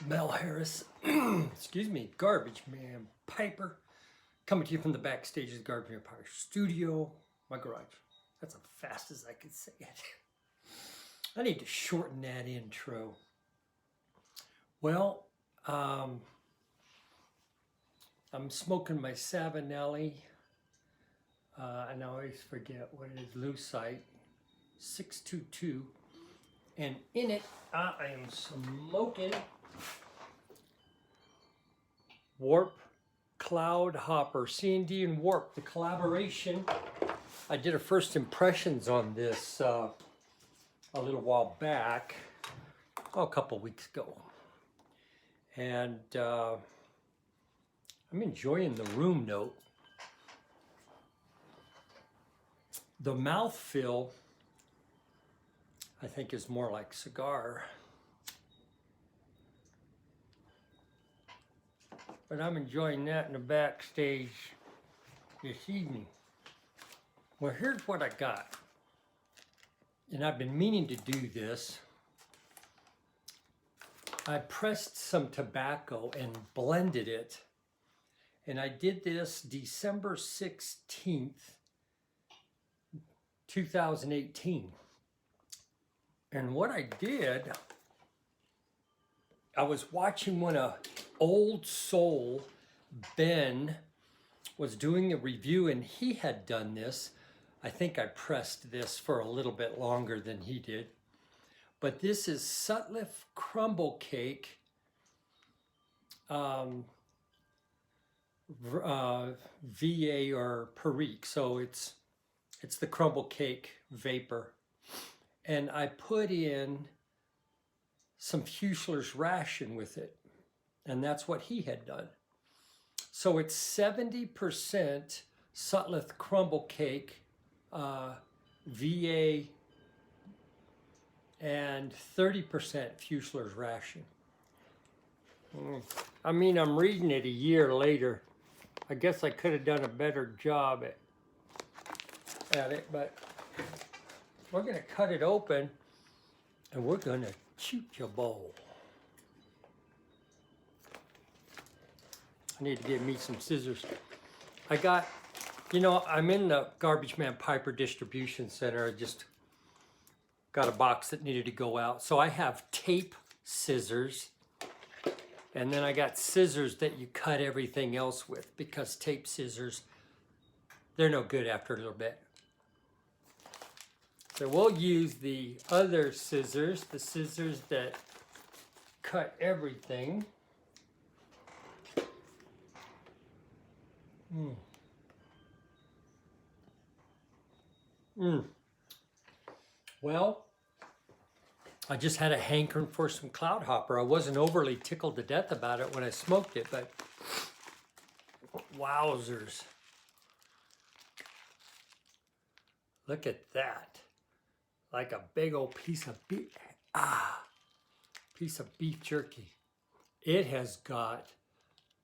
Mel Harris, excuse me, Garbagemanpiper, coming to you from the backstage of the Garbagemanpiper studio, my garage. That's as fast as I could say it. I need to shorten that intro. Well, I'm smoking my Savinelli, and I always forget what it is, Lucite 622, and in it I am smoking Warp Cloud Hopper, C&D and Warp, the collaboration. I did a first impressions on this a little while back, a couple weeks ago. And I'm enjoying the room note. The mouthfeel, I think, is more like cigar. But I'm enjoying that in the backstage this evening. Well, here's what I got. And I've been meaning to do this. I pressed some tobacco and blended it. And I did this December 16th, 2018. And what I did, I was watching when Old Soul Ben was doing a review, and he had done this. I think I pressed this for a little bit longer than he did. But this is Sutliff Crumble Cake, VA or Perique. So it's the Crumble Cake Vapor. And I put in some Fusiler's ration with it. And that's what he had done. So it's 70% Sutliff Crumble Cake, VA, and 30% Fusiler's ration. I mean, I'm reading it a year later. I guess I could have done a better job at it, but we're going to cut it open and we're going to shoot your bowl. I need to get me some scissors. I got, I'm in the Garbagemanpiper distribution center. I just got a box that needed to go out. So I have tape scissors. And then I got scissors that you cut everything else with, because tape scissors, they're no good after a little bit. So we'll use the other scissors, the scissors that cut everything. Well, I just had a hankering for some Cloud Hopper. I wasn't overly tickled to death about it when I smoked it, but wowzers. Look at that. Like a big old piece of beef jerky. It has got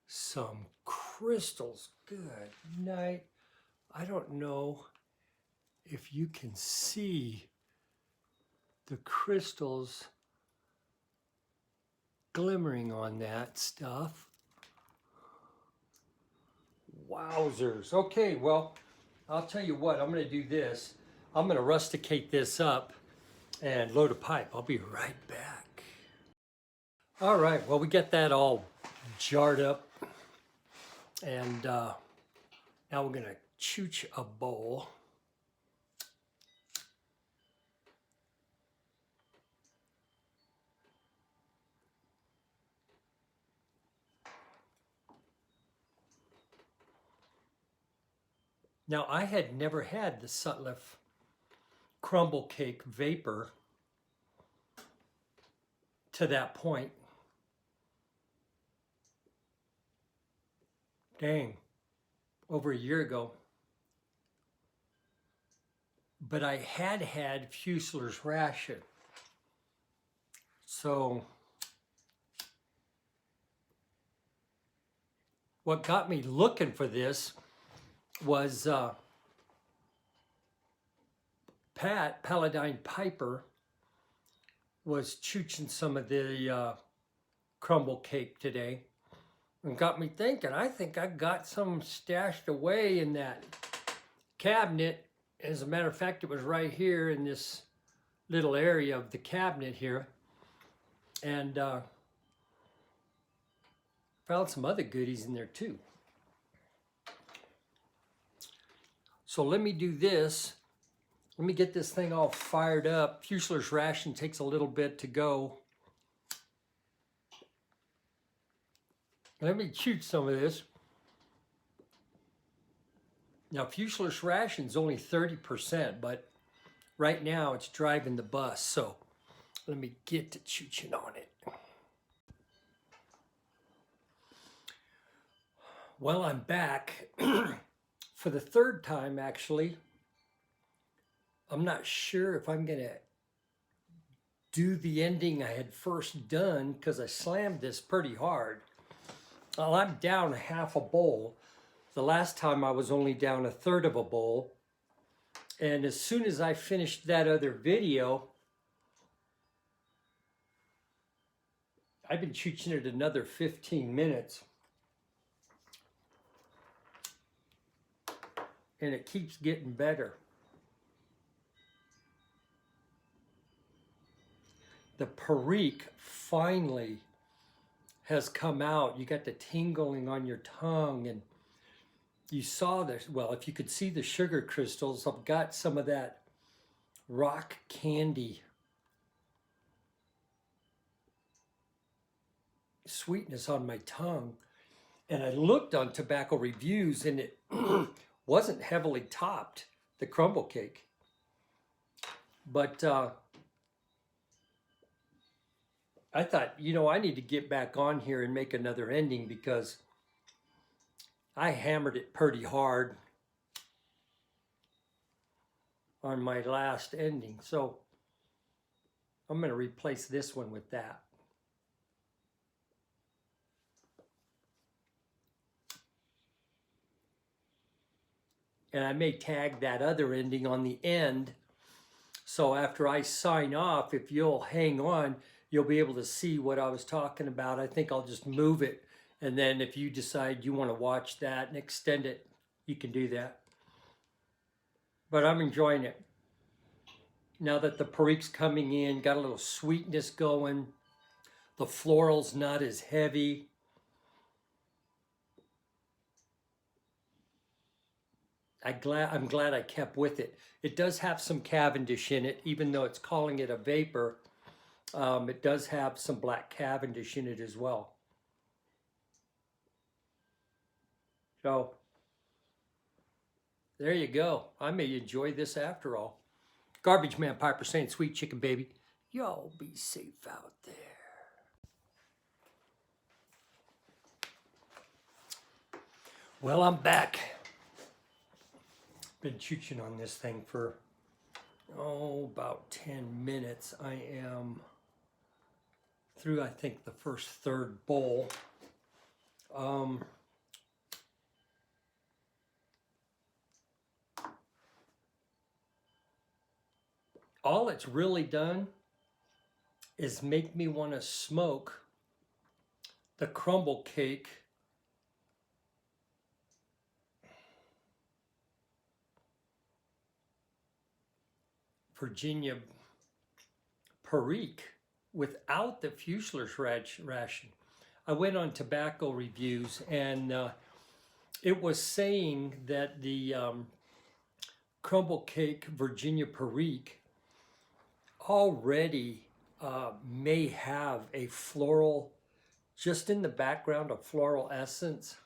some crystals. Good night. I don't know if you can see the crystals glimmering on that stuff. Wowzers. Okay, well, I'll tell you what, I'm going to do this. I'm going to rusticate this up and load a pipe. I'll be right back. All right, well, we get that all jarred up. And now we're going to chooch a bowl. Now, I had never had the Sutliff Crumble Cake Vapor to that point. Dang, over a year ago. But I had Fusiler's ration. So what got me looking for this was Paladine Piper was chooching some of the crumble cake today. And got me thinking, I think I got some stashed away in that cabinet. As a matter of fact, it was right here in this little area of the cabinet here. And found some other goodies in there too. So let me do this. Let me get this thing all fired up. Fusiler's ration takes a little bit to go. Let me shoot some of this. Now, Fusiler's ration's only 30%, but right now it's driving the bus. So let me get to chooching on it. Well, I'm back for the third time, actually. I'm not sure if I'm gonna do the ending I had first done because I slammed this pretty hard. Well, I'm down half a bowl. The last time I was only down a third of a bowl. And as soon as I finished that other video, I've been chooching it another 15 minutes. And it keeps getting better. The Perique finally has come out. You got the tingling on your tongue, and you saw this. Well, if you could see the sugar crystals, I've got some of that rock candy sweetness on my tongue. And I looked on tobacco reviews, and it wasn't heavily topped, the crumble cake. But I thought, you know, I need to get back on here and make another ending because I hammered it pretty hard on my last ending. So I'm going to replace this one with that. And I may tag that other ending on the end. So after I sign off, if you'll hang on, you'll be able to see what I was talking about. I think I'll just move it. And then if you decide you want to watch that and extend it, you can do that. But I'm enjoying it. Now that the Perique's coming in, got a little sweetness going. The floral's not as heavy. I'm glad I kept with it. It does have some Cavendish in it, even though it's calling it a vapor. It does have some black Cavendish in it as well. So, there you go. I may enjoy this after all. Garbagemanpiper saying, sweet chicken baby, y'all be safe out there. Well, I'm back. Been chooching on this thing for, about 10 minutes. I am through, I think, the first third bowl. All it's really done is make me want to smoke the crumble cake Virginia Perique without the Fusiler's ration. I went on tobacco reviews, and it was saying that the crumble cake Virginia Perique already may have a floral, just in the background, a floral essence.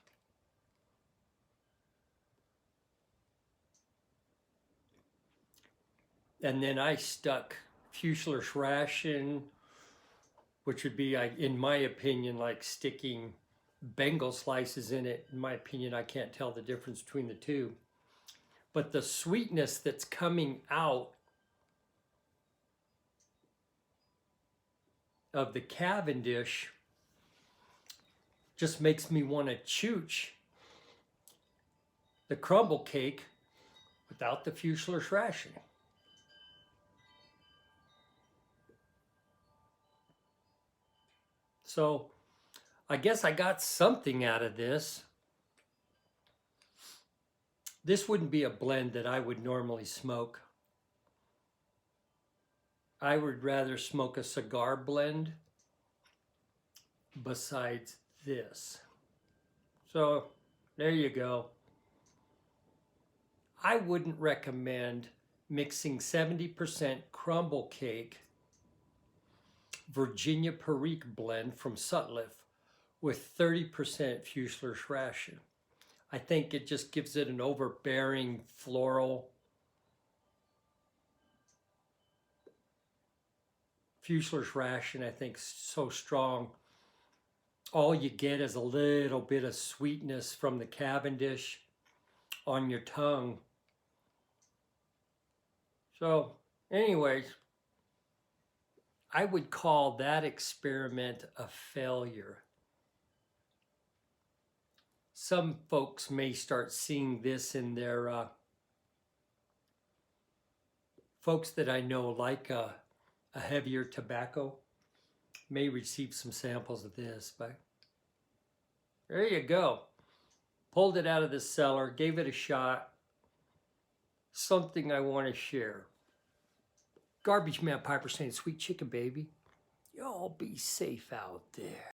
And then I stuck Fusiler's ration, which would be, in my opinion, like sticking Bengal slices in it. In my opinion, I can't tell the difference between the two. But the sweetness that's coming out of the Cavendish just makes me want to chooch the crumble cake without the Fusiler's ration. So I guess I got something out of this. This wouldn't be a blend that I would normally smoke. I would rather smoke a cigar blend besides this. So there you go. I wouldn't recommend mixing 70% Crumble Cake Virginia Perique blend from Sutliff with 30% Fusiler's Ration. I think it just gives it an overbearing floral. Fusiler's Ration, I think, is so strong. All you get is a little bit of sweetness from the Cavendish on your tongue. So, anyways, I would call that experiment a failure. Some folks may start seeing this in their, folks that I know like a heavier tobacco may receive some samples of this, but there you go. Pulled it out of the cellar, gave it a shot. Something I want to share. Garbagemanpiper saying, sweet chicken baby, y'all be safe out there.